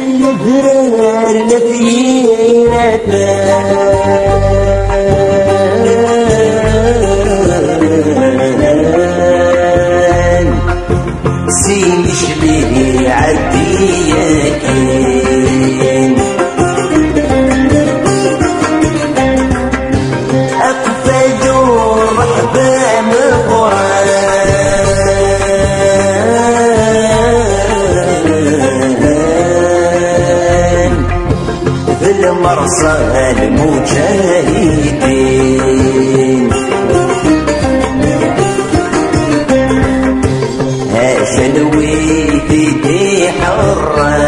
الفرار نفينا سيمش لي عدياكين أقفدوا رحبة مقران في المرصى المجاهدين شلوي في دي حران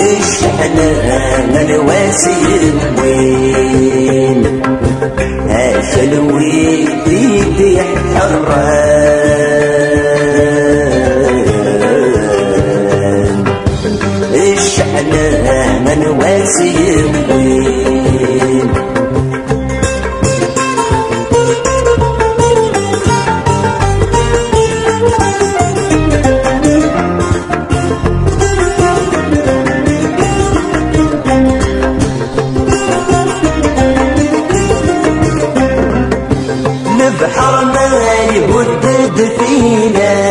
الشحنان الواسي وين شلوي في دي حران الشحنان الواسي وين بحر ما يهدد فينا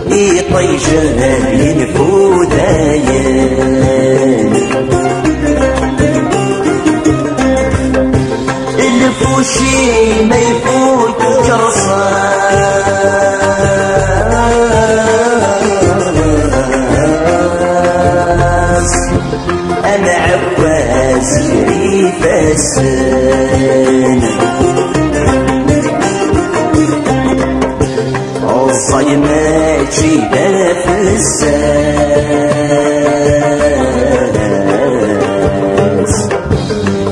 يطيش الفودايان الفوشي ما يفوت جرصان أنا عباس شريف السن الصيمات شيدا في الساس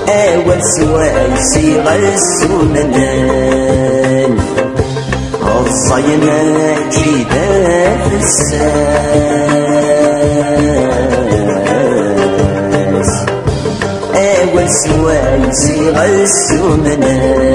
أول سؤال صيغة السنان الصيمات شيدا في الساس أول سؤال صيغة السنان